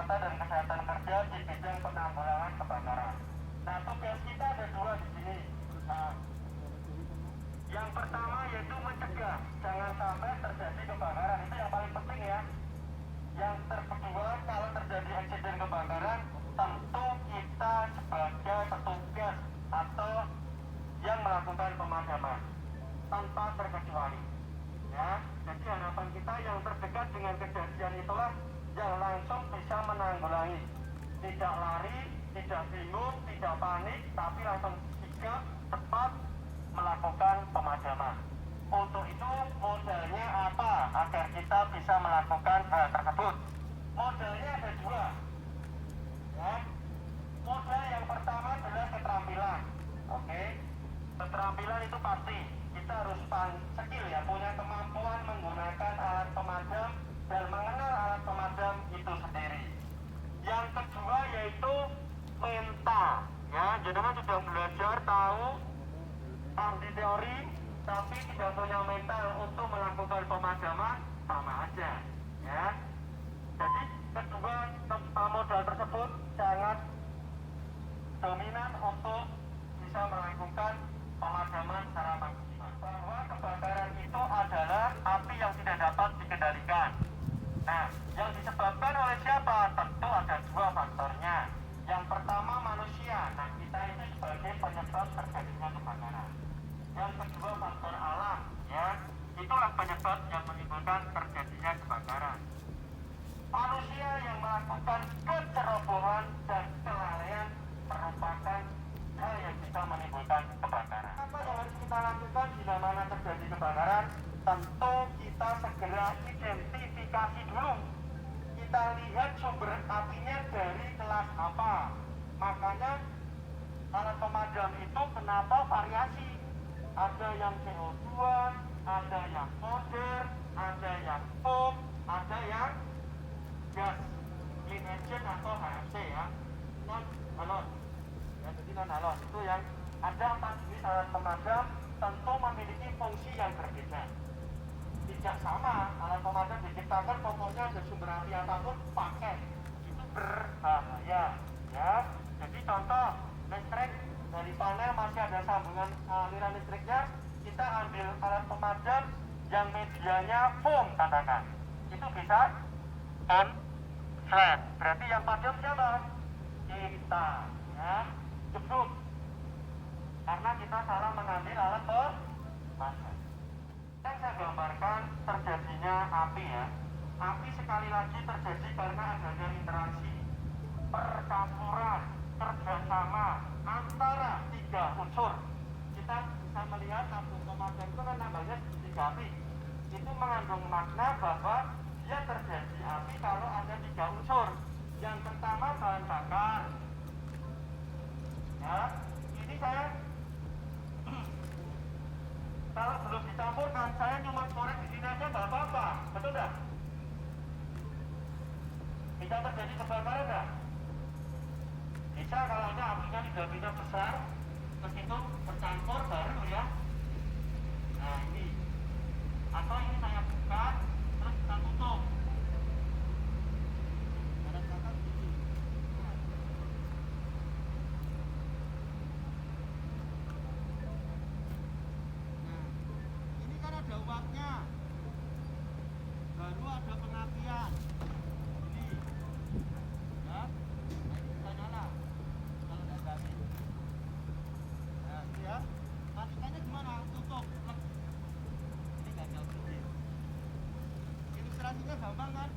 Mata dan Kesehatan Kerja di bidang penanggulangan kebakaran. Nah, tugas kita ada dua di sini. Nah, yang pertama yaitu mencegah, jangan sampai terjadi kebakaran, itu yang paling penting ya. Yang kedua, kalau terjadi insiden kebakaran, tentu kita sebagai petugas atau yang melakukan pemadaman tanpa terkecuali. Ya, jadi harapan kita yang terdekat dengan kejadian itulah yang langsung bisa menanggulangi. Tidak lari, tidak bingung, tidak panik, tapi langsung sigap, cepat melakukan pemadaman. Untuk itu modalnya apa agar kita bisa melakukan hal tersebut? Modalnya ada dua. Ya. Modal yang pertama adalah keterampilan. Oke. Keterampilan itu pasti kita harus skill ya, punya kemampuan menggunakan alat pemadam dan mengenal alat pemadam itu sendiri. Yang kedua yaitu mental. Ya, jenengan sudah belajar tahu di teori, tapi tidak punya mental untuk melakukan pemadaman, sama aja. Ya. Jadi kedua modal tersebut sangat dominan untuk bisa melakukan pemadaman secara maksimal. Bahwa kebakaran itu adalah api yang tidak dapat dikendalikan. Nah, yang disebabkan oleh siapa? Tentu ada dua faktornya. Yang pertama manusia. Nah, kita itu sebagai penyebab terjadinya kebakaran. Yang kedua faktor alam. Ya, itulah penyebab yang menimbulkan terjadinya kebakaran. Manusia yang melakukan kecerobohan dan kelalaian merupakan hal yang bisa menimbulkan kebakaran. Apa yang harus kita lakukan bila mana terjadi kebakaran? Tentu kita segera identifikasi dulu. Kita lihat sumber apinya dari kelas apa. Makanya alat pemadam itu kenapa variasi? Ada yang CO2, ada yang powder, ada yang foam, ada yang gas clean engine atau HFC ya, non halon ya, jadi non halon itu yang ada 4 jenis alat pemadam, tentu memiliki fungsi yang berbeda. Tidak sama alat pemadam diciptakan pokoknya ada sumber api apapun pakai, itu berbahaya ya. Jadi contoh listrik dari panel masih ada sambungan aliran listriknya, kita ambil alat pemadam yang medianya foam katakan, itu bisa on flat, berarti yang padam siapa? Kita ya, jeblok karena kita salah mengambil alat pemadam. Yang saya gambarkan terjadinya api ya. Api sekali lagi terjadi karena adanya interaksi, percampuran, kerjasama antara 3 unsur. Kita bisa melihat tabung pemadam itu kan namanya tiga api. Itu mengandung makna bahwa dia terjadi api kalau ada 3 unsur. Yang pertama bahan bakar. Ya, ini saya kalau belum dicampurkan, saya cuma korek di sini aja nggak apa-apa, betul nggak? Bisa terjadi kebakaran nggak? Bisa kalau ada apinya tidak besar, terus itu bercampur baru ya. Nah ini, atau ini saya buka, terus kita tutup. Baru ada pengapian ini ya, nah ini bisa nyala kalau tidak berani. Nah ini ya, matikannya gimana? Tutup ini nggak jauh sedikit. Ilustrasinya gampang kan?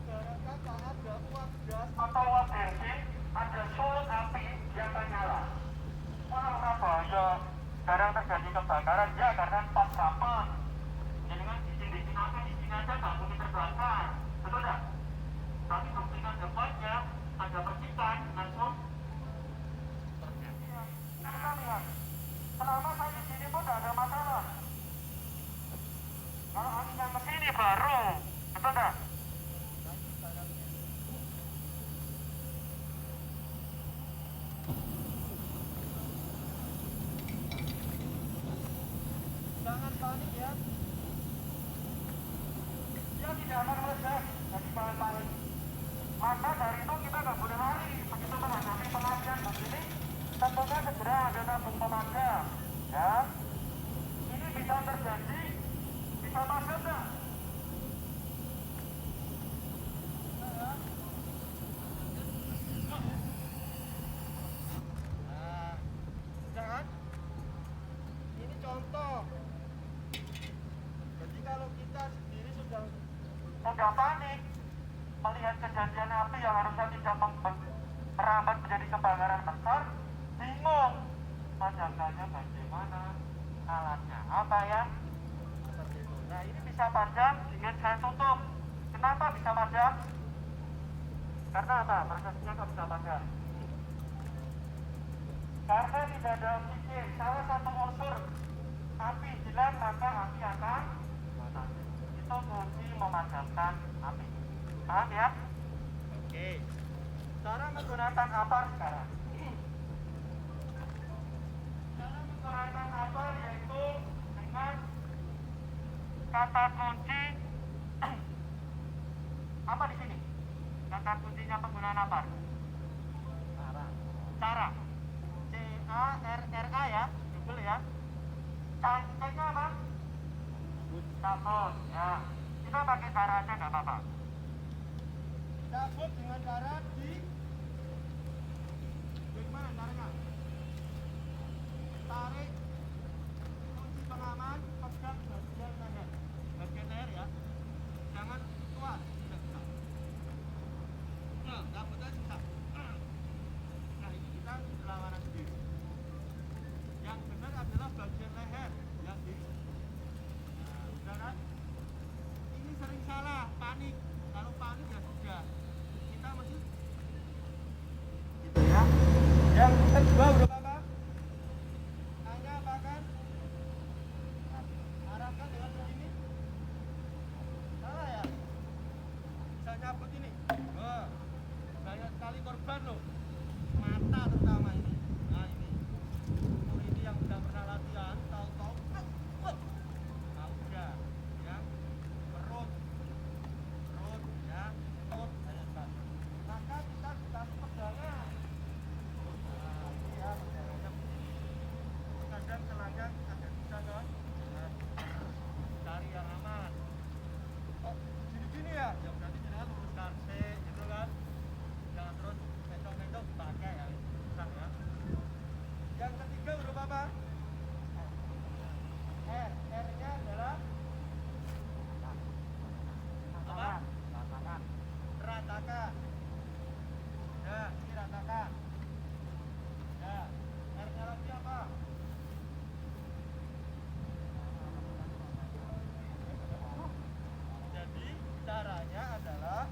Ibaratkan kalau ada uap gas atau uap bensin, ada sulut api yang akan nyala. Wah bahaya, jarang terjadi kebakaran ya karena pas rapat. Jadi kan disindikin apa di sini aja nggak mungkin terbakar, betul nggak? Tapi buktikan depannya ada percikan langsung terjadi. Kita lihat, selama saya di sini pun nggak ada masalah. Kalau anginnya ke sini baru, betul nggak? Jangan panik ya. jadi paling maka dari itu kita nggak boleh lari begitu menghadapi pengajian begini. Tentunya segera ada tabung pemadam, ya. Ini bisa terjadi, bisa masuk nggak? Nah, jangan. Ini contoh. Jadi kalau kita sendiri sudah panik melihat kejadian api yang harusnya tidak merambat menjadi kebakaran besar, bingung padamkannya bagaimana, alatnya apa ya, seperti itu. Nah ini bisa padam dengan saya tutup. Kenapa bisa padam? Karena apa? Prosesnya kok bisa padam? Karena tidak ada oksigen. Salah satu unsur api hilang maka api akan mati. Itu kunci memadamkan api. Paham ya? Oke. Cara menggunakan apa sekarang? Cara menggunakan apa yaitu dengan kata kunci apa di sini? Kata kuncinya penggunaan apa? Cara. C-A-R-R-A ya, Google ya. C-nya apa? Cabut. Ya. Kita pakai cara aja nggak apa-apa. Cabut dengan cara bagaimana caranya? Tarik kunci pengaman, pegang bagian leher ya. Jangan kuat. Nah, cabutnya susah. Nah, ini kita berlawanan sendiri. Yang benar adalah bagian leher yang di. Nah, udah kan? Ini sering salah, panik. Kalau panik ya sudah. Kita masih gitu ya. Yang kedua udah apa? Hanya bahkan arahkan dengan begini. Salah ya? Bisa nyabut ini. Wah, banyak sekali korban loh. Mata terutama ini. Nah ini. Untuk ini yang sudah pernah latihan, tahu-tahu nah udah ya. Perut ya, perut maka kita dikasih pegangan. Nah ini ya pegangannya begini. Kadang celana ada bisa kan? Cari yang aman. Oh gini-gini ya? Ya berarti jenengan luruskan C gitu kan? Jangan terus mencong-mencong dipakai ya. Susah ya. Yang ketiga huruf apa? R. R-nya adalah apa? Ratakan. Ya, ini ratakan. Ya, R-nya lagi apa? Jadi caranya adalah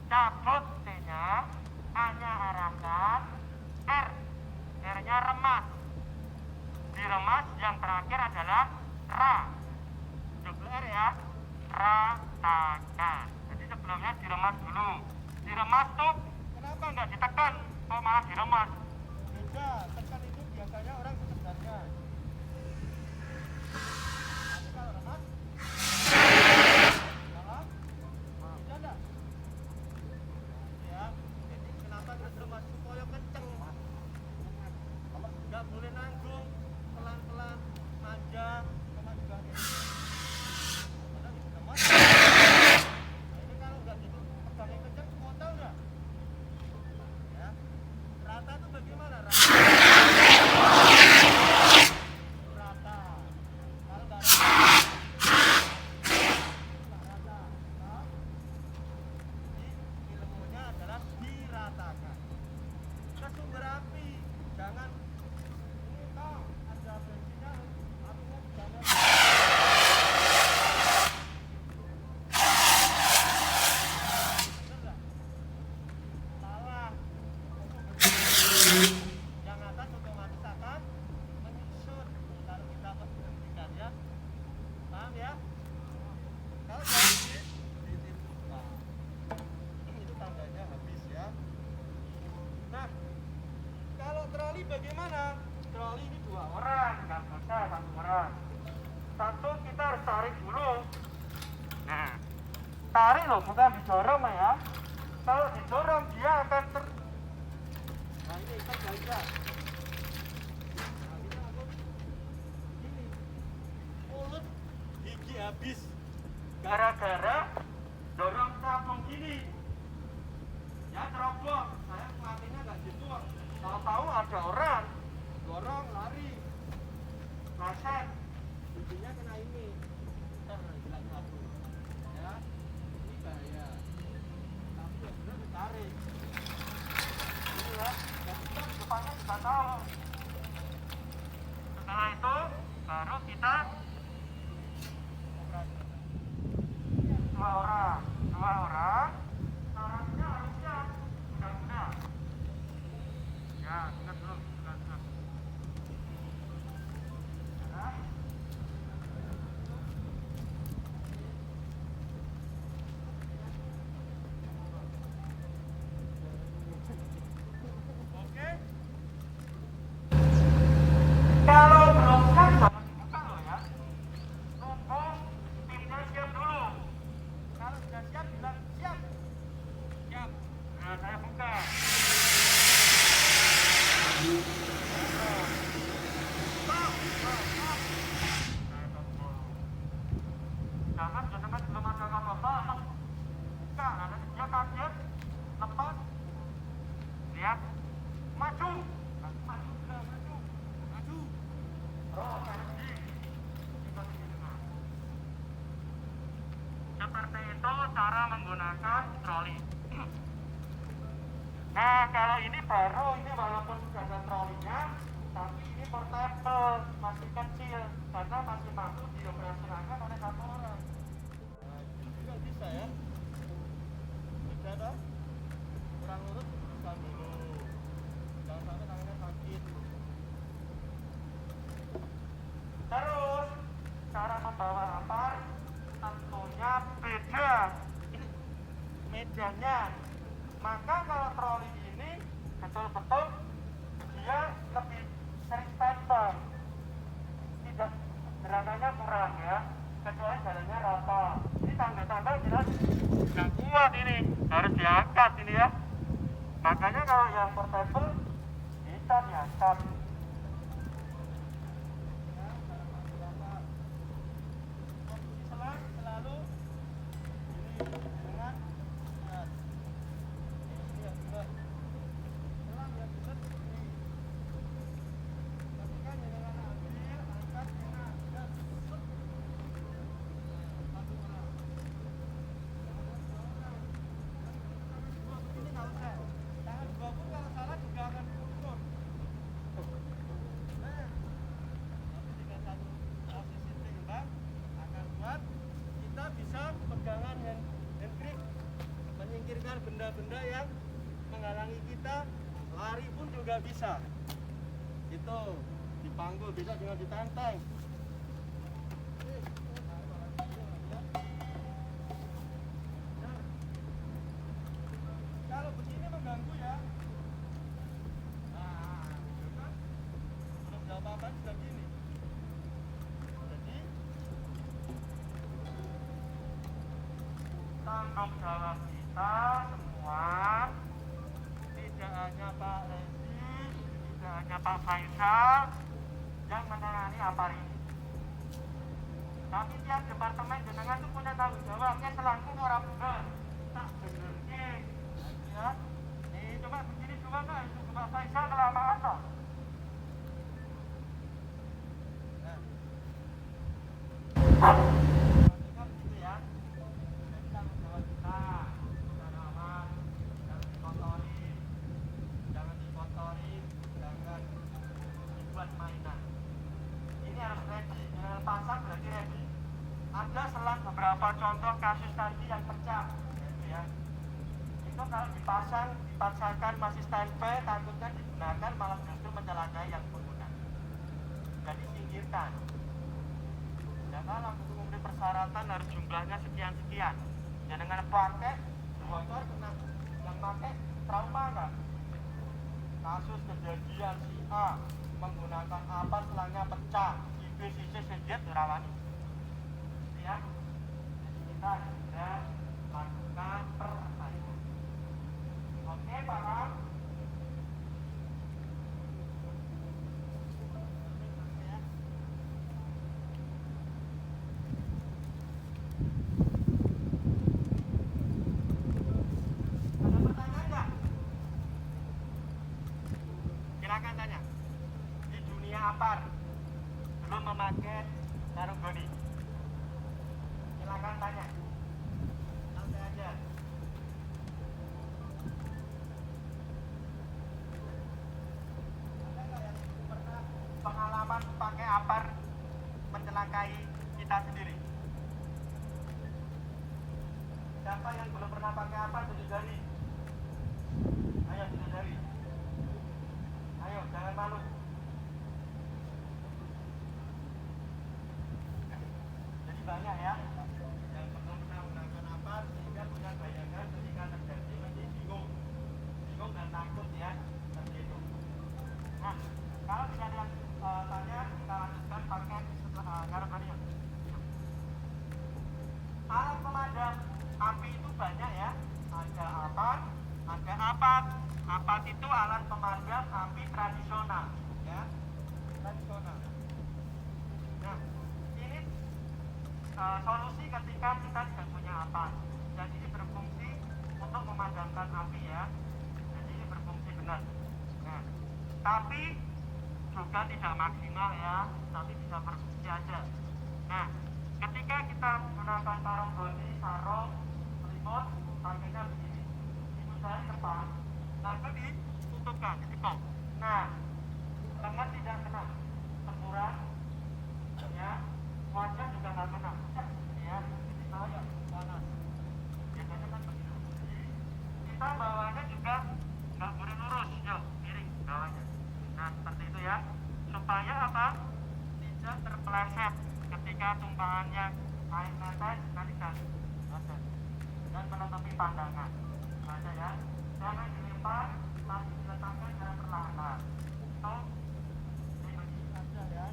cabut C-nya, A-nya arahkan, R. R-nya remas. Diremas, yang terakhir adalah ra. Double R ya. Ratakan. Jadi sebelumnya diremas dulu. Diremas tuh kenapa nggak ditekan? Kok malah diremas? Beda, tekan itu biasanya orang sebenarnya. Tapi kalau remas, salah? Bisa enggak? Ya, jadi kenapa harus remas? Supaya kenceng. Nggak boleh nanggung, pelan-pelan, manja, sama juga ini. Karena itu remas. Nah ini kalau nggak gitu, pegangnya kenceng, mau tahu nggak? Ya, rata itu bagaimana? Rata. Rata. Kalau nggak rata, nggak rata. Nah, ini ilmunya adalah diratakan. Ke sumber api, jangan ini toh ada bensinnya, apinya jangan. Bener nggak? Salah. Yang atas otomatis akan menyusut kalau kita berhentikan ya. Paham ya? Kalau jadi nah, itu tandanya habis ya. Nah, kalau troli bagaimana? Troli ini 2 orang, nggak bisa 1 orang. Satu kita harus tarik dulu. Nah, tarik loh, bukan didorong ya. Kalau didorong dia akan nah ini ikan ganja. Nah kita langsung gini, mulut gigi habis gara-gara dorong capung gini ya, terobos. Saya pelatihnya nggak gitu, tahu-tahu ada orang dorong lari laset, giginya kena ini hilang satu ya, ini bahaya, tapi ya bener ditarik ini ya, dan kita di depannya juga tahu. Setelah itu baru kita dua orang syaratnya harusnya mudah-mudahan ya, ingat dulu ya. Oke, kalau belum siap jangan dibuka loh ya, tunggu timnya siap dulu. Kalau sudah siap bilang siap. Nah saya buka. Jangan jenengan belum ada apa-apa langsung buka. Nanti dia kaget, lepas, lihat, maju. Seperti itu cara menggunakan troli. Nah kalau ini baru, ini walaupun sudah ada trolinya, tapi ini portable, masih kecil karena masih mampu dioperasikan oleh satu orang. Nah ini juga bisa ya, bisa toh, kurang lurus bisa dulu, jangan sampai tangannya sakit. Terus cara membawa apar tentunya beda, ini medianya. Maka kalau troli ini betul-betul dia lebih sering standby, tidak gerakannya kurang ya, kecuali jalannya rata. Ini tangga-tangga jelas nggak kuat, ini harus diangkat ini ya. Makanya kalau yang portable bisa diangkat. Selalu ini dengan benda-benda yang menghalangi kita lari pun juga bisa. Itu dipanggul, bisa dengan ditenteng. Kalau begini mengganggu ya. Nah, kan belum ada apa-apa sudah gini. Jadi tanggung jawab kita semua, tidak hanya Pak Rezi, tidak hanya Pak Faisal yang menangani apar ini, tapi tiap departemen jenengan itu punya tanggung jawabnya. Selaku orang benar tak bener ya. Nih coba begini juga nggak itu Pak Faisal kelamaan toh. Pasang berarti ready. Ada selang beberapa contoh kasus tadi yang pecah, gitu ya. Itu kalau dipaksakan masih standby, takutnya digunakan malah justru mencelakai yang pengguna. Jadi singkirkan. Ya kalau memenuhi persyaratan harus jumlahnya sekian. Ya dengan pakai bocor kena yang pakai trauma nggak? Kasus kejadian si A menggunakan apa selangnya pecah. Bisnisnya sejat rawani ya, jadi kita sudah lakukan perbaikan. Oke, paham? Ada pertanyaan nggak? Silakan tanya. Di dunia apar belum memakai sarung goni. Silakan tanya. Santai aja. Ada nggak yang pernah pengalaman pakai apar mencelakai kita sendiri? Siapa yang belum pernah pakai apar tunjuk jari? Ayo tunjuk jari. Ayo, jangan malu. Jadi banyak ya yang belum pernah menggunakan apar sehingga punya bayangan ketika terjadi masih bingung dan takut ya seperti itu. Nah, kalau tidak ada yang tanya, kita lanjutkan pakai garap tadi. Alat pemadam api itu banyak ya. Ada apar, ada apat. Apat itu alat pemadam api tradisional, ya, tradisional. Nah, ini solusi ketika kita tidak punya apat. Jadi ini berfungsi untuk memadamkan api ya. Jadi ini berfungsi benar. Nah, tapi juga tidak maksimal ya, tapi bisa berfungsi aja. Nah, ketika kita menggunakan sarung goni, sarung selimut, pakainya begini. Ibu saya depan, lalu ditutupkan, ditipok. Nah, lengan tidak kena semburan, ya, wajah juga nggak kena, ya, ini saya panas. Biasanya kan begitu. Kita bawahnya juga nggak boleh lurus, yuk, miring bawahnya. Nah, seperti itu ya, supaya apa? Tidak terpeleset ketika tumpahannya air netes nanti kan dan menutupi pandangan. Baca ya, jangan dilempar, tapi diletakkan dengan perlahan. Itu dibagi saja ya.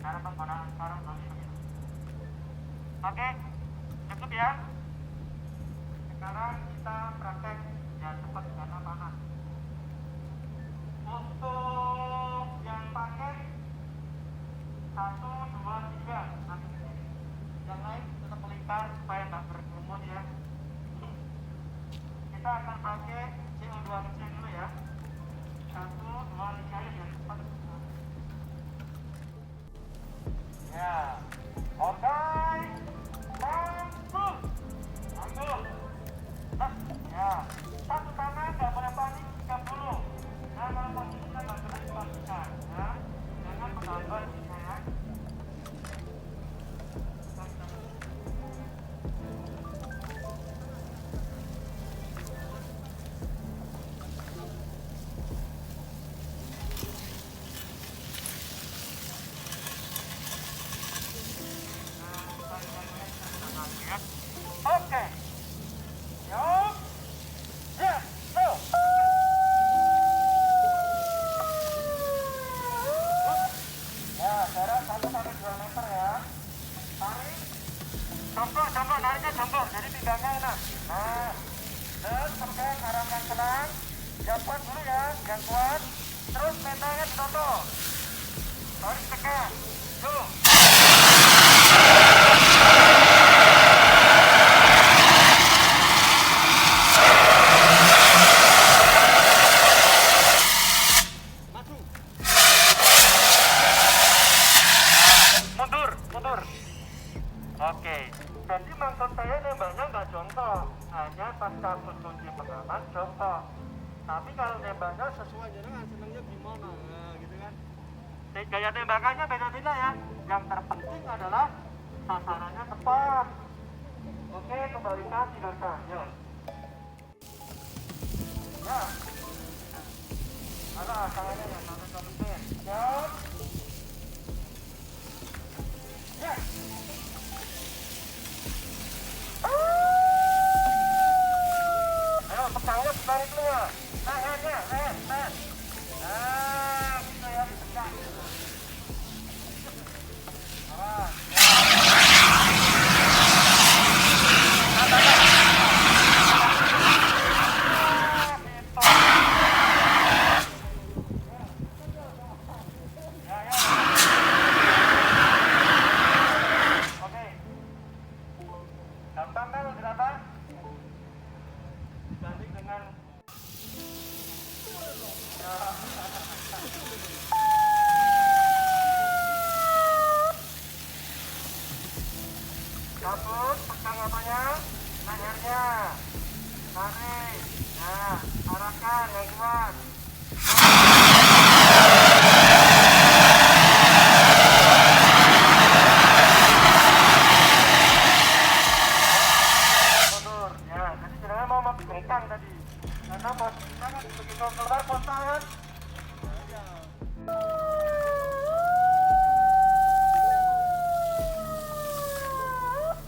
Cara penggunaan sarung goni begitu. Oke, cukup ya. Sekarang kita praktek ya, cepat karena panas. Untuk yang pakai 1, 2, 3 nanti kesini. Yang lain tetap melingkar supaya nggak berkerumun ya. Kita akan pakai CO2 kecil dulu ya. 1, 2, 3 ya, cepat. Ya, oke. Mampu. Ya, satu tangan nggak boleh panik, sikap dulu. Nah, kalau posisinya nggak boleh dipastikan ya. Jangan menambah bisa ya. Oke. Yuk. Ya, go. Ya, jarak 1-2 meter ya. Tarik. Jongkok, nariknya jongkok. Jadi pinggangnya enak. Nah, dan tekan arahkan tenang. Yang kuat dulu ya, yang kuat. Terus mentanya ditutup. Tarik tekan. Yuk. Mundur. Oke, jadi maksud saya nembaknya nggak jongkok, hanya pas kabut kunci pengaman jongkok. Tapi kalau nembaknya sesuai jenengan senangnya gimana, nah, gitu kan? Gaya tembakannya beda-beda ya. Yang terpenting adalah sasarannya tepat. Oke, kembalikan tidurkan, yuk. Ya. Ada tangannya yang sampai yuk. Ya. Ayo, pesawat tarik dulu. Lehernya, leher. Nah, gitu ya, ditegak. Awas. cabut, pegang apanya? Lehernya. Tarik. Nah, arahkan yang kuat. Mundur. Ya, jadi sebenarnya mau bengkang tadi. Karena posisi tangan begitu keluar pos tangan.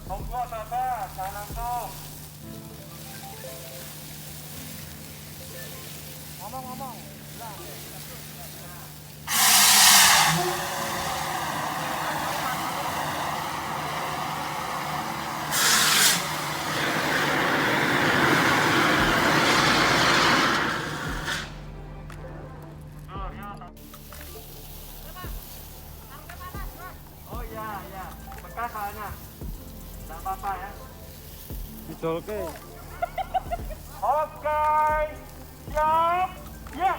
Tunggu apa-apa, jangan langsung. Ngomong. Oh iya, bekas soalnya. Tidak apa-apa ya. Didolke. Oke, siap, ya.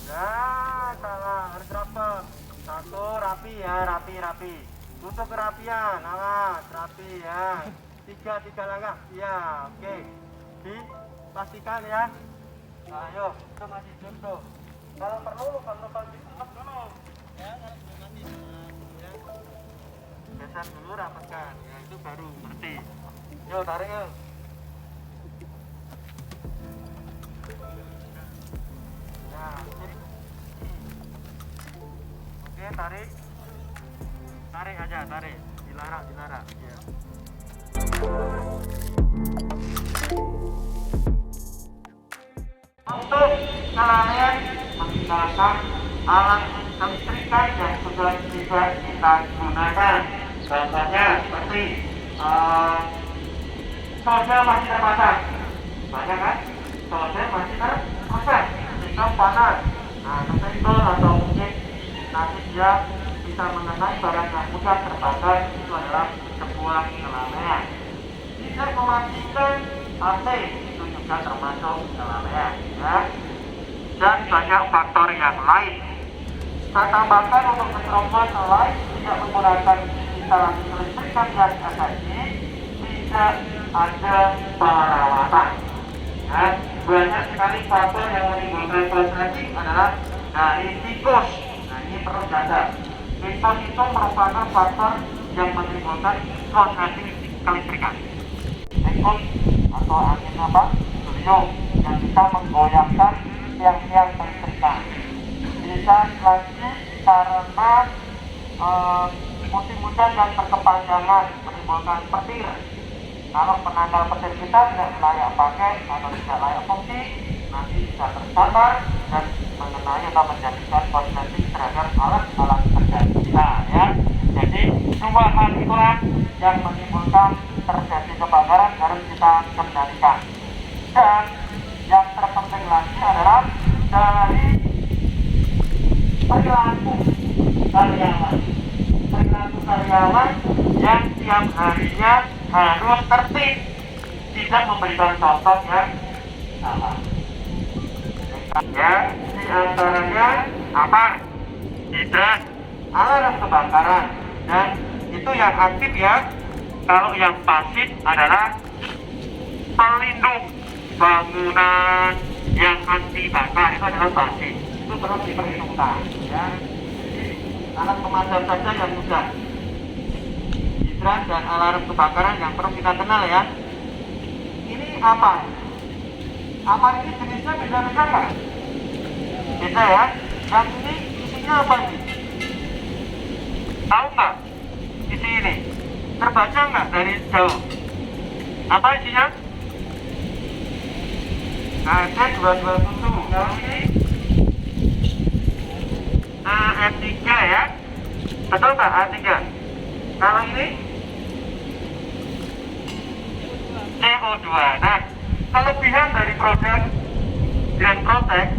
Nah, salah, harus rapet. Satu, rapi ya, rapi. Tutup kerapian, awas, rapi ya. Tiga langkah, ya, oke. Dipastikan ya. Ayo, itu masih jatuh. Kalau perlu, kalau disempat dulu. Ya, kalau belum mati. Ya. Geser dulu, rapatkan. Ya, itu baru berhenti. Yuk, tarik yuk. Nah, oke, tarik. Tarik aja, tarik. Dilarang. Ya. Untuk kelalaian menggunakan alat kelistrikan yang sudah tidak kita gunakan, contohnya seperti solder masih terpasang, banyak kan? Solder masih terpasang, sehingga panas. Nah, kesenggol atau mungkin nanti dia bisa mengenai barang yang mudah terbakar, itu adalah sebuah kelalaian. Tidak mematikan AC itu juga termasuk kelalaian, ya. Dan banyak faktor yang lain. Saya tambahkan untuk menerobos selain tidak menggunakan instalasi kelistrikan yang efektif, tidak ada perawatan. Ya, banyak sekali faktor yang menimbulkan korsleting adalah dari tikus. Nah, ini perlu dijaga. Tikus itu merupakan faktor yang menimbulkan korsleting kelistrikan. Tikus atau angin beliau yang bisa menggoyangkan tiang-tiang kelistrikan. Bisa lagi karena musim hujan yang berkepanjangan menimbulkan petir. Kalau penanggal petir kita tidak layak pakai atau tidak layak fungsi, nanti bisa terbakar dan mengenai atau menjadikan korsleting terhadap alat kerja kita, ya. Jadi dua hal itulah yang menimbulkan terjadi kebakaran harus kita kendalikan. Dan yang terpenting lagi adalah dari perilaku karyawan yang tiap harinya harus tertib, tidak memberikan contoh yang salah. Ya, di antaranya apa? Hidran, alarm kebakaran, dan itu yang aktif ya. Kalau yang pasif adalah pelindung bangunan yang anti bakar, itu adalah pasif. Itu perlu diperhitungkan, ya. Alat pemadam saja yang mudah. Hidran dan alarm kebakaran yang perlu kita kenal ya. Ini apa? Apa ini jenisnya beda-beda nggak? Beda ya. Yang ini isinya apa ini? Tahu nggak? Isi ini terbaca nggak dari jauh? Apa isinya? AC227. Kalau ini A3 ya, betul nggak A3? Kalau ini CO2. Nah, kelebihan dari produk Grand Protect,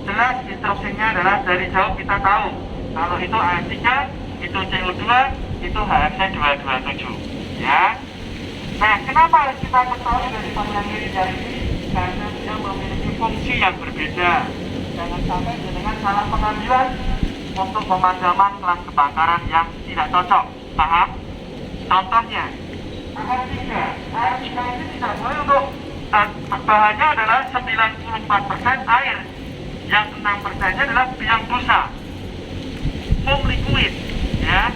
jelas instruksinya adalah dari jauh kita tahu kalau itu A3, itu CO2, itu HFC 227, ya. Nah, kenapa harus kita ketahui dari panjang ini? Karena dia memiliki fungsi yang berbeda. Jangan sampai dengan salah pengambilan untuk pemadaman kelas kebakaran yang tidak cocok. Paham? Contohnya, AR3 ini tidak boleh untuk bahannya adalah 94% air, yang 6%-nya adalah biang busa, foam liquid, ya.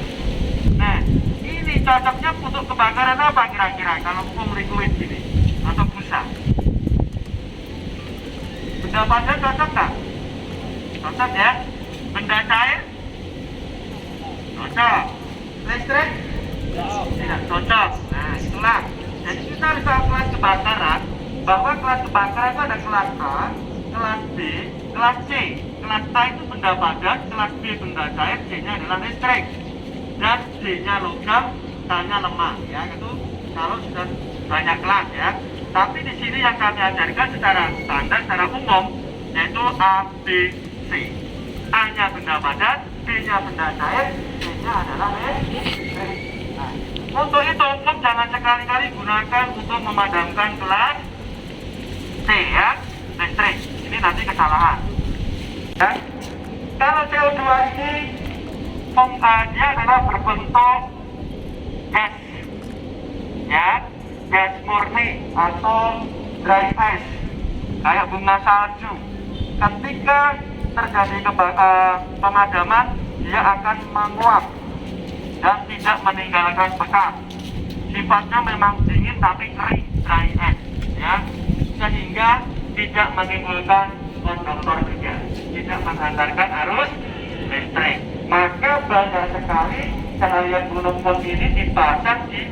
Nah, ini cocoknya untuk kebakaran apa kira-kira kalau foam liquid ini atau busa? Benda padat cocok nggak? Cocok ya. Benda cair? Cocok. Listrik? Tidak cocok. Nah, itulah. Jadi kita harus tahu kelas kebakaran, bahwa kelas kebakaran itu ada kelas A, kelas B, kelas C. Kelas A itu benda padat, kelas B benda cair, C-nya adalah listrik, dan D-nya logam, K-nya lemah. Ya, itu kalau sudah banyak kelas ya. Tapi di sini yang kami ajarkan secara standar, secara umum, yaitu A, B, C. A-nya benda padat, B-nya benda cair, C-nya adalah listrik. Nah, untuk itu umum jangan sekali-kali gunakan untuk memadamkan kelas C ya, listrik. Ini nanti kesalahan. Ya. Kalau CO2 ini dia adalah berbentuk gas, ya, gas murni atau dry ice, kayak bunga salju. Ketika terjadi pemadaman, dia akan menguap dan tidak meninggalkan bekas. Sifatnya memang dingin tapi kering, dry ice, ya, sehingga tidak menimbulkan konduktor juga, tidak menghantarkan arus listrik. Maka banyak sekali cahaya gunung pun ini dipasang di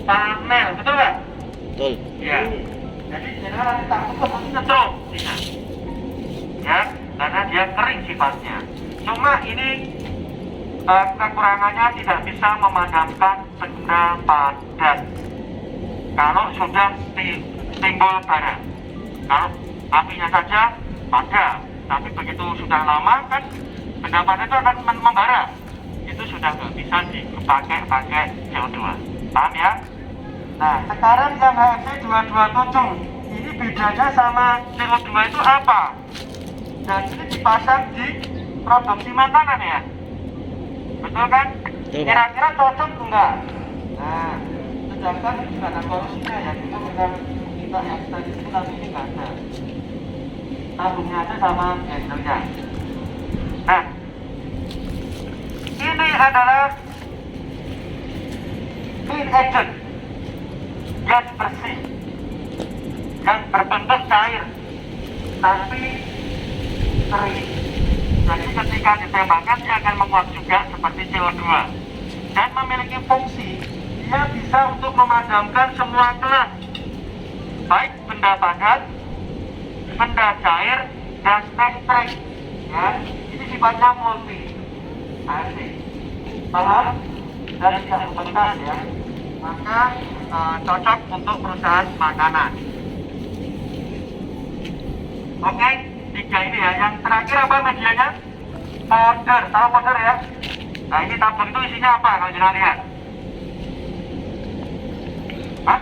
panel, betul nggak? Betul. Ya. Jadi jangan nanti takut nanti nyetrum, ya, karena dia kering sifatnya. Cuma ini kekurangannya tidak bisa memadamkan benda padat kalau sudah timbul bara. Kalau apinya saja padam, tapi begitu sudah lama kan benda padat itu akan membara. Itu sudah nggak bisa dipakai CO2. Paham ya? Nah, sekarang yang HFC 227 ini bedanya sama CO2 itu apa? Dan ini dipasang di produksi makanan ya, betul kan? Kira-kira cocok enggak? Nah, sedangkan ini juga ada korosinya ya, kita benar kita yang tadi itu tapi ini nggak ada. Tabungnya aja sama handle-nya. Nah, ini adalah clean agent, gas bersih yang berbentuk cair tapi kering. Jadi ketika ditembakkan dia akan menguap juga seperti CO2 dan memiliki fungsi, dia bisa untuk memadamkan semua kelas, baik benda padat, benda cair, dan listrik. Ya, ini sifatnya multi. Asik. Paham? Dan tidak bekas ya. Maka cocok untuk perusahaan makanan. Oke, 3 ini ya. Yang terakhir apa medianya? Powder, tahu powder ya? Nah, ini tabung itu isinya apa kalau jangan lihat? Hah?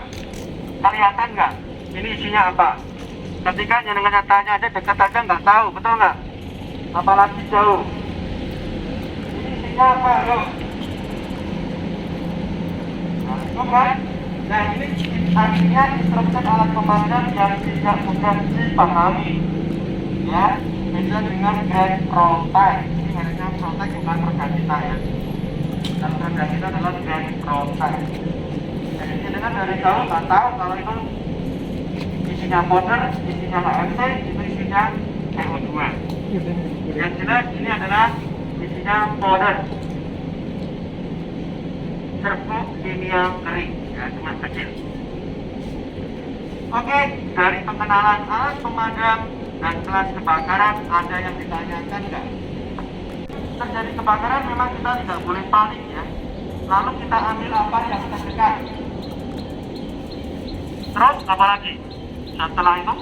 Kelihatan nggak? Ini isinya apa? Ketika jenengan tanya aja dekat aja nggak tahu, betul nggak? Apalagi jauh. Ini isinya apa, loh? Kan? Nah, ini artinya instruksi alat pemadam yang tidak mudah dipahami, ya, beda dengan Grand Prototype. Ini mereka Prototype bukan produk kita ya, dan produk kita adalah Grand Prototype. Jadi dengan dari jauh nggak tahu kalau itu isinya powder, isinya HFC, itu isinya CO2. Yang jelas ini adalah isinya powder, serbuk kimia kering, ya, cuma kecil. Oke, dari pengenalan alat pemadam dan kelas kebakaran, ada yang ditanyakan nggak? Terjadi kebakaran memang kita tidak boleh panik ya. Lalu kita ambil apa yang terdekat. Terus apa lagi? Setelah itu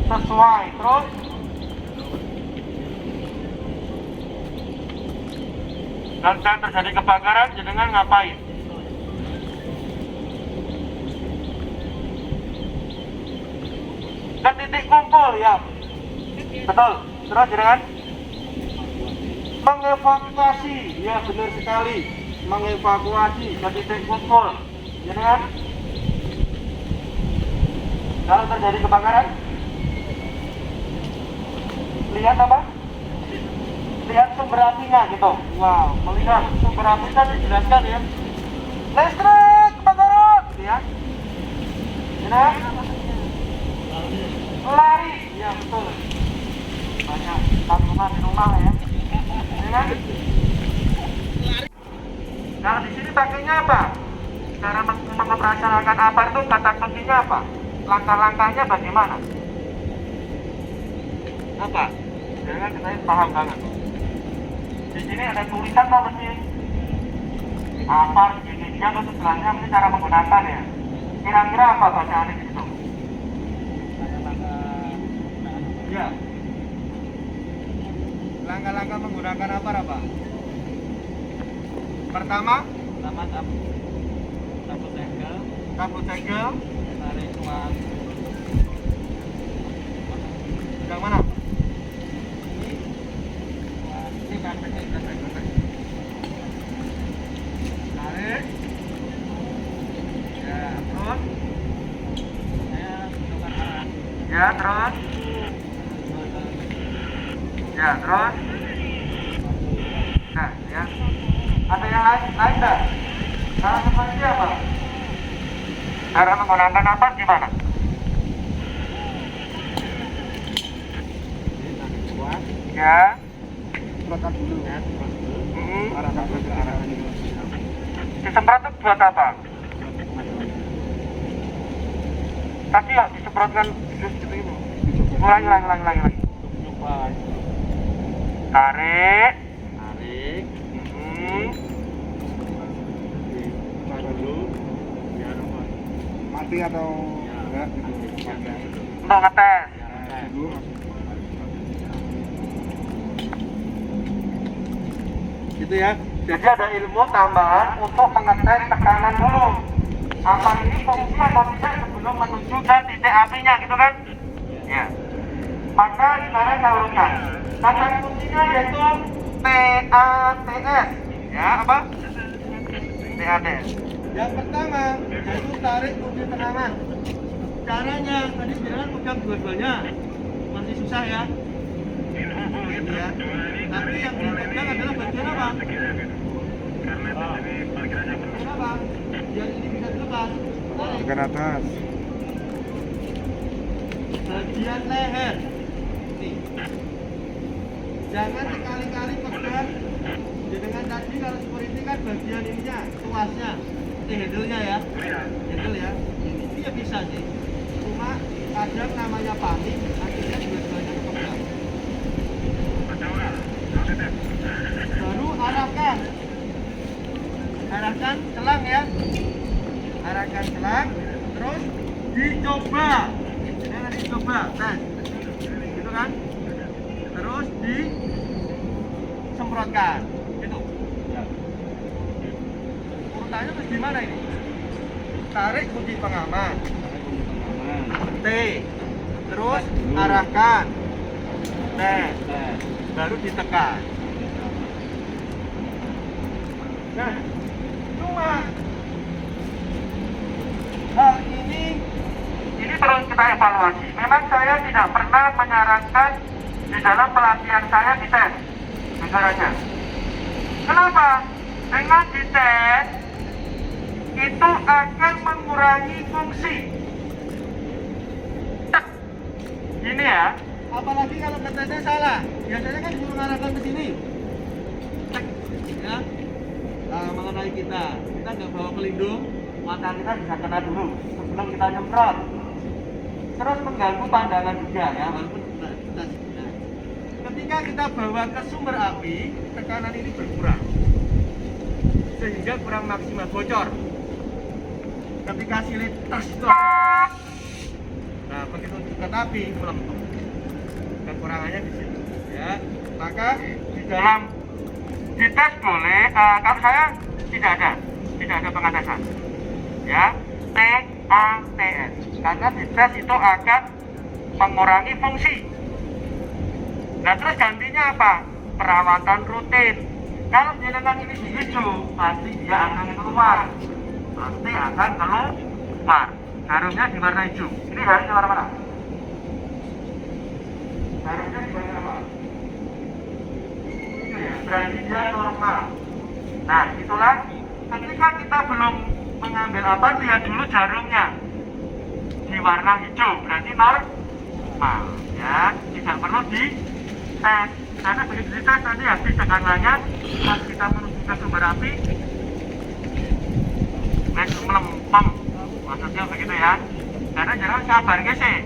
sesuai, terus dan saat terjadi kebakaran jenengan ngapain? ke titik kumpul ya. Betul. Terus jenengan mengevakuasi, ya benar sekali, mengevakuasi ke titik kumpul. Jenengan kalau terjadi kebakaran, lihat apa? Lihat sumber apinya gitu. Wow, melihat sumber apinya dijelaskan ya. Listrik kebakaran, ya. Jenengan lari, ya betul. Banyak tabungan di rumah ya. Jenengan nah di sini pakainya apa? Cara mengoperasionalkan apa itu kata kuncinya apa? Langkah-langkahnya bagaimana? Apa? Jangan saya paham banget. Di sini ada tulisan apa sih? Apa jenisnya atau sebelahnya ini cara menggunakan ya? Kira-kira apa bacaan di situ? Ya. Langkah-langkah menggunakan apa, Pak? Pertama kabut segel, tarik kuat. yang mana? Ini karpetnya kita tarik. Tarik. Ya, terus. Saya menentukan arah. Ya, terus. Ya, terus. Nah, ya. Ada yang lain tak? Cara seperti apa? Cara menggunakan apa gimana? Ini tarik kuat. Ya. Semprotkan dulu ya. Arahkan ke arah ini. Disemprot itu buat apa? Tadi ya disemprotkan gitu ini. Ulangi. Coba Tarik. tarik. Coba dulu. Biar apa? Mati atau Ya, enggak gitu. Untuk ngetes. Ya, Dulu Gitu ya. Jadi ada ilmu tambahan untuk mengetes tekanan dulu. Apa ini fungsi atau tidak sebelum menuju ke titik apinya gitu kan? Ya. Maka sekarang saya urutkan. Kata kuncinya yaitu TATS. Ya apa? TATS. Yang pertama yaitu tarik kunci tegangan. Caranya tadi bilang pegang dua-duanya masih susah ya. Gitu ya. Tapi yang dipegang adalah bagian apa? Bagian apa? Biar ini bisa dilepas. Tarik. bagian atas. Bagian leher. Nih. Jangan sekali-kali pegang. Dengan tadi kalau security kan bagian ininya, tuasnya, handle-nya ya. Handle ya. Ini ya bisa sih. Cuma kadang namanya panik, akhirnya dua-duanya kepegang. Baru arahkan selang ya, arahkan selang, terus dicoba, jangan dicoba, tes, gitu kan, terus disemprotkan, gitu. Urutannya terus gimana ini? Tarik kunci pengaman, T, terus arahkan, T, baru ditekan. Nah, cuma hal ini perlu kita evaluasi. Memang saya tidak pernah menyarankan di dalam pelatihan saya dites, jujur aja. Kenapa? Dengan dites itu akan mengurangi fungsi. Ini ya. Apalagi kalau ngetesnya salah, biasanya kan disuruh mengarahkan ke sini. Ya. Nah, mengenai kita nggak bawa pelindung, mata kita bisa kena dulu sebelum kita nyemprot. Terus mengganggu pandangan juga ya, walaupun nah, ketika kita bawa ke sumber api, tekanan ini berkurang sehingga kurang maksimal bocor. Ketika silet tas itu, nah begitu dekat api melepuh. Kekurangannya di situ ya. Maka di dalam dites boleh, kalau saya tidak ada pengetesan ya, TATS, karena dites itu akan mengurangi fungsi. Nah terus gantinya apa? Perawatan rutin. Kalau jenengan ini di hijau, pasti dia akan keluar. Pasti akan keluar. Jarumnya di warna hijau. Ini jarumnya warna mana? Jarumnya di warna apa? Itu ya, berarti dia normal. Nah itulah ketika kita belum mengambil apa, lihat dulu jarumnya di warna hijau, berarti normal ya, tidak perlu di tes, karena begitu dites nanti habis tegangannya pas kita menuju ke sumber api melempem, maksudnya begitu ya, karena jangan sabar sih.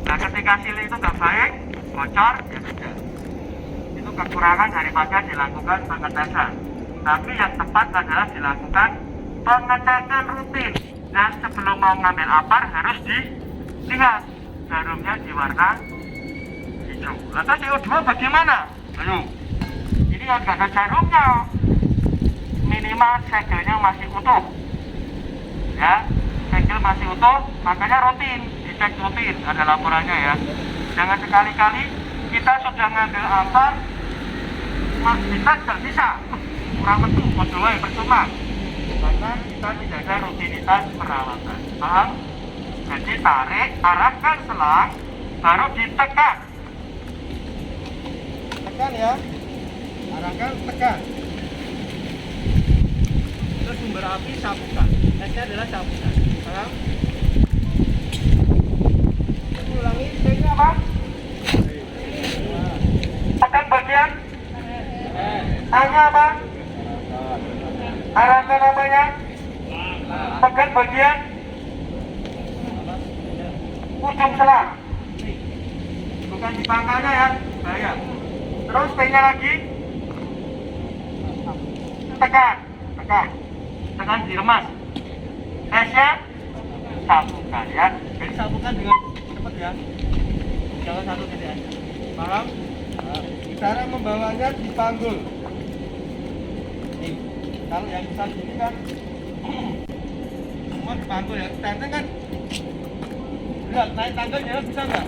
Nah ketika sili itu nggak baik, bocor, ya sudah, itu kekurangan daripada dilakukan pengetesan. Tapi yang tepat adalah dilakukan pengecekan rutin. Dan sebelum mau ngambil apar harus dilihat jarumnya di warna hijau. Lantas CO2 bagaimana? Ayo, ini yang nggak ada jarumnya, minimal segelnya masih utuh. Ya, segel masih utuh, makanya rutin, dicek rutin, ada laporannya ya. Jangan sekali-kali kita sudah ngambil apar, mas kita nggak bisa. Kurang metu, modulo percuma, karena kita tidak ada rutinitas perawatan. Paham? Jadi tarik, arahkan selang, baru ditekan. Tekan ya, arahkan, tekan. Terus sumber api sapukan. Tesnya adalah sapukan. Paham? Ulangi, tesnya apa? Tekan bagian. Tanya apa? Arahkan apanya? Tekan bagian ujung selang, bukan di pangkalnya ya, bahaya. Terus P-nya lagi, tekan, tekan diremas. S-nya sapukan ya. Jadi sapukan dengan cepat ya, jangan satu titik aja. Paham? Cara membawanya dipanggul. Kalau yang besar gini kan semua dipanggul ya, tenteng kan. Lihat, naik tangga jalan bisa nggak?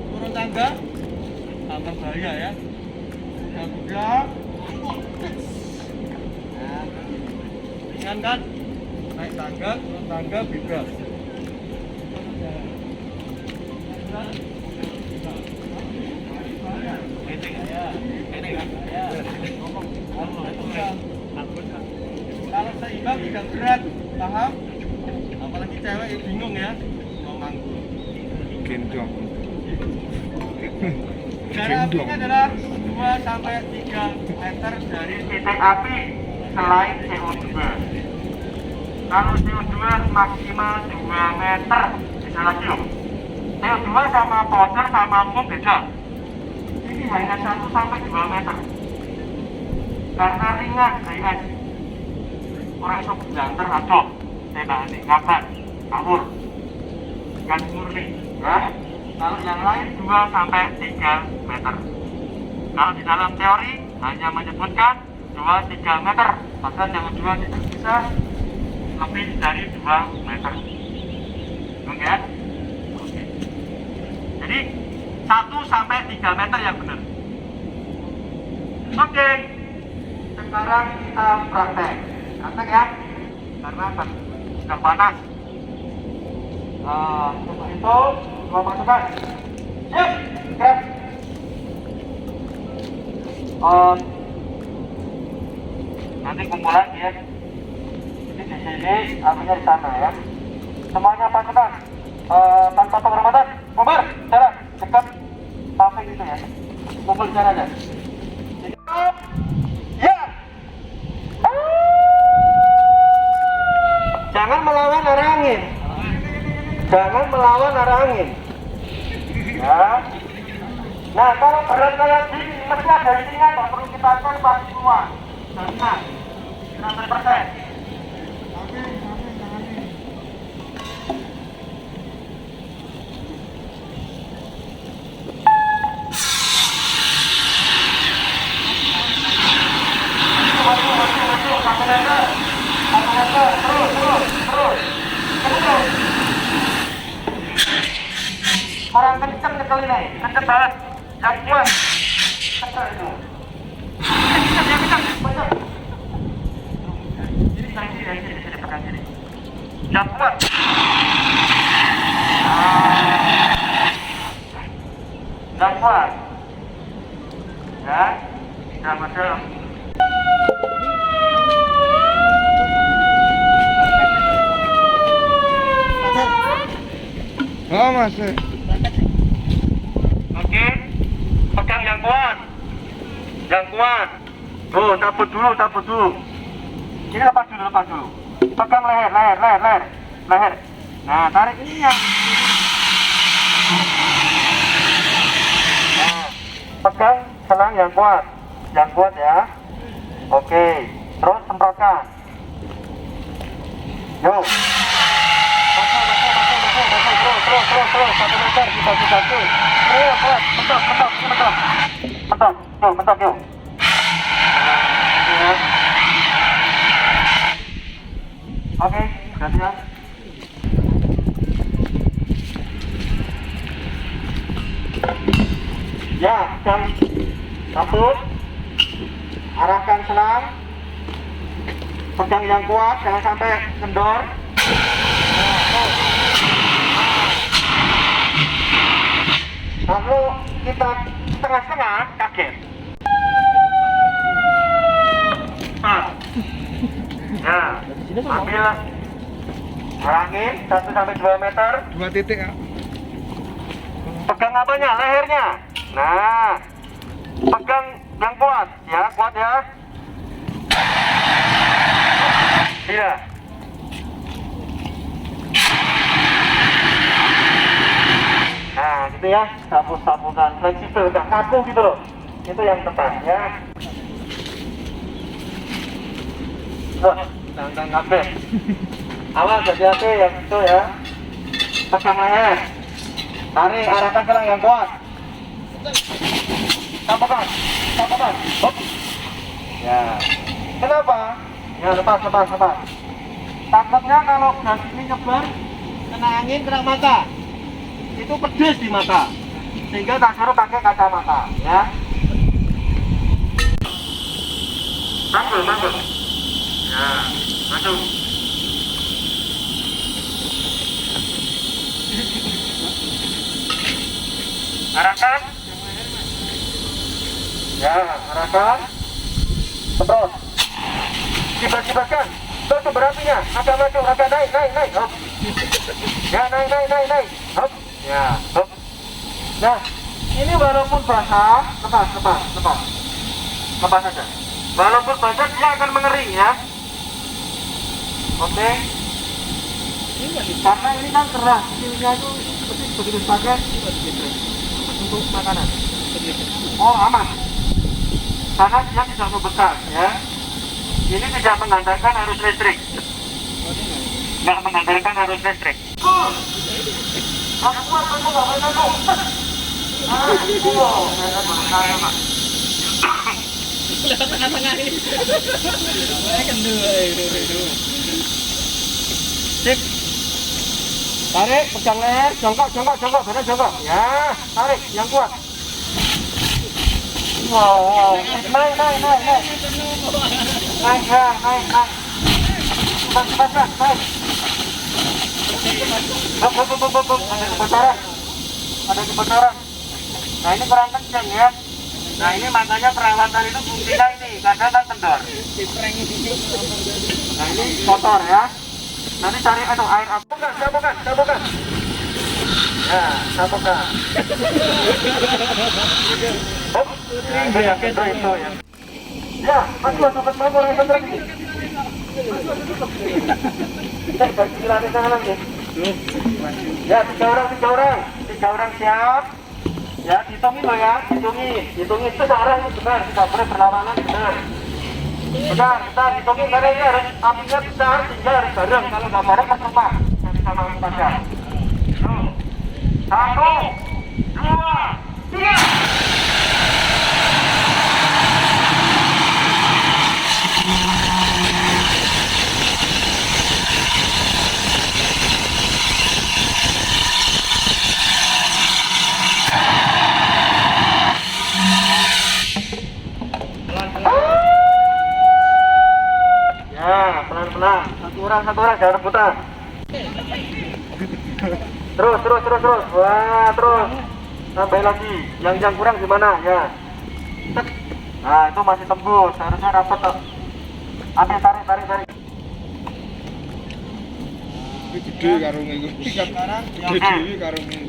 Turun tangga tambah bahaya ya. Udah nah, ringan kan? Naik tangga, turun tangga bebas. Kalau seimbang tidak berat, paham? Apalagi cewek yang bingung ya, mau manggul. Gendong. Jarak apinya adalah 2-3 meter dari titik api selain CO2. Kalau CO2 maksimal 2 meter, bisa lagi loh. CO2 sama powder sama foam beda. Ini hanya 1-2 meter. Karena ringan dari es. Orang itu jantar aduh, saya nih kapan, awur, gas murni, ya. Kalau yang lain 2-3 meter. Kalau di dalam teori hanya menyebutkan 2-3 meter, padahal yang kedua tidak bisa lebih dari 2 meter. Oke ya? Oke. Jadi 1-3 meter yang benar. Oke. Sekarang kita praktek. Praktek ya, karena sudah panas. Untuk itu, dua pasukan. Siap, gerak. Nanti kumpul lagi ya. Jadi di sini, apinya di sana ya. Semuanya pasukan, tanpa penghormatan, bubar, jalan, dekat samping itu ya. Kumpul di sana aja. Jangan melawan arah angin. Jangan melawan arah angin. Ya. Nah, kalau berat kayak gini, mesti ada isinya, nggak perlu kita cek pasti semua. Jadinya 100%. Terus. sekali nih, kencet banget, yang kuat, kencet itu. Kencet. Sini, pegang sini. Yang kuat. Yang kuat. Ya, jangan macam. Oh, masih. Oke, pegang yang kuat. Yang kuat. Oh, tabut dulu. Ini lepas dulu. Pegang leher. Nah, tarik ininya. Nah, pegang selang yang kuat ya. Oke, terus semprotkan. Yuk. Terus 1 meter kita. Ayo, kuat, mentok yuk. Nah, oke, gantian. Ya, jam tabut, arahkan selang, pegang yang kuat, jangan sampai kendor. Lalu kita setengah-setengah kaget. Ya, ambil arangin 1-2 meter. 2 titik ya. Pegang apanya? Lehernya. Nah, pegang yang kuat ya. Iya. Nah, gitu ya, sabun-sabunan fleksibel, gak kaku gitu loh. Itu yang tepat ya. Loh, jangan kabeh. Awas, hati-hati yang itu ya. Pegang leher. Tarik, arahkan selang yang kuat. Tampakkan. Hop. Ya. Kenapa? Ya, lepas. Takutnya kalau gas ini nyebar, kena angin, kena mata. Itu pedes di mata. Sehingga tak suruh pakai kacamata, ya. Manggul. Ya, masuk. Arahkan. Ya, arahkan. Semprot. Kibas-kibaskan. Tuh sumber apinya. Agak maju, agak naik. Hop. Ya, naik. Hop. Ya, hop. Nah, ini walaupun basah, lepas saja. Walaupun basah, dia akan mengering ya. Oke. Karena ini kan keras, hasilnya itu begitu pakai untuk makanan. Oh, aman. Karena dia tidak membesar ya. Ini tidak mengandalkan arus listrik. Nggak mengandalkan arus listrik. Aku kuat, aku nggak boleh nanggung. Tengah-tengah ini. Sip. Tarik, pegang leher, jongkok, benar jongkok. Ya, tarik, yang kuat. Wow, naik. Naik. Naik. Buk. Ada kebocoran. Nah, ini kurang kencang ya. Nah, ini makanya perawatan itu fungsinya ini, karena kan kendor. Nah, ini kotor ya. Nanti cari air apa? Sabukan. Ya, sabukan. Hop. Ya, itu ya. Ya, masuk ke mangkok yang benar ini. Bagi tangan lagi. Ya, 3 orang siap. Ya, hitungin loh ya, hitungin itu searah ini benar, tidak boleh berlawanan benar. Bentar, hitungin karena ini harus apinya besar sehingga harus bareng, kalau nggak bareng kesempat. Jadi sama saja. 1, 2, 3. satu orang, jangan rebutan. Terus. Wah, terus. Tambah lagi. Yang kurang gimana? Ya. Tek. Nah, itu masih tembus. Harusnya dapat tuh. Ambil, tarik. Gede karungnya itu. Sekarang Gede karungnya.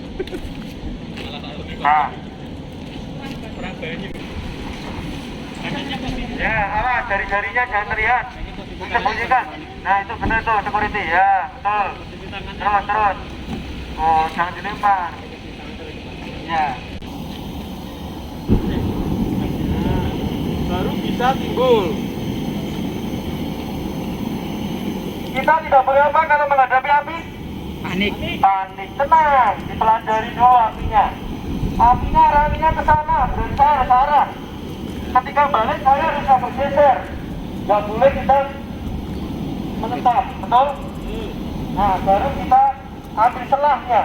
Nah. Kurang banyak. Ya, awas jari-jarinya jangan terlihat. Sembunyikan. Nah, itu benar tuh security. Ya, betul. Terus. Oh, jangan dilempar. Ya. Baru bisa timbul. Kita tidak boleh apa kalau menghadapi api? Panik. Tenang, dipelajari dulu apinya. Arahnya ke sana, berusaha ke arah. Ketika balik saya bisa bergeser. Gak boleh kita menetap, betul? Nah, baru kita ambil selahnya.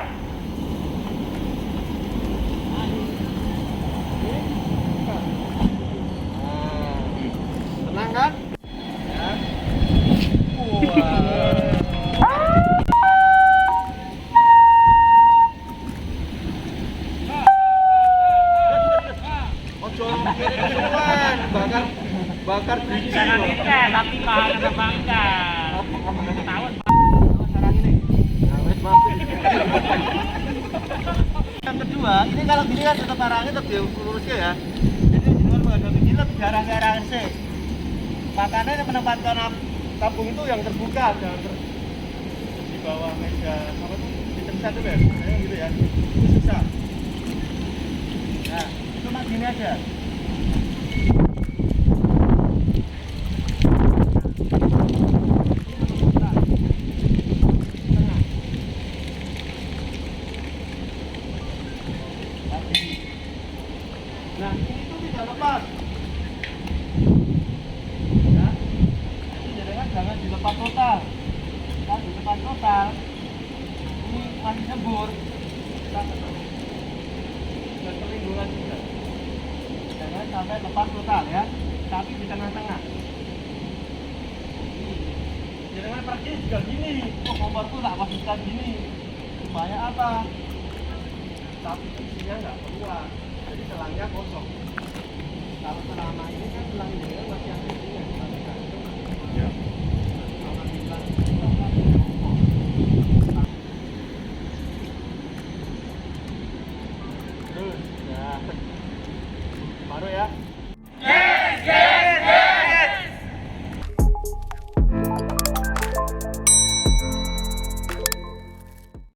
Tenang kan? Ya. Bakar biji. Tapi mahal apa enggak? Tahun. Yang kedua, ini kalau gini kan tetap arahnya tetap lurusnya ya. Jadi dengan menghadapi gini lebih jarang sih. Makanya menempatkan tabung itu yang terbuka, jangan di bawah meja apa tuh? Item satu ya, kayak gitu ya. Itu susah. Nah, cuma gini aja. Nah, ini tuh tidak lepas. Ya, jadi jangan dilepas total. Kalau dilepas total, ini masih nyebur. Dan perlindungan juga. Jangan sampai lepas total ya, tapi di tengah-tengah. Jangan pergi juga gini. Oh, komporku tak posisikan gini. Supaya apa? Tapi isinya nggak keluar. Jadi selangnya kosong. Kalau selama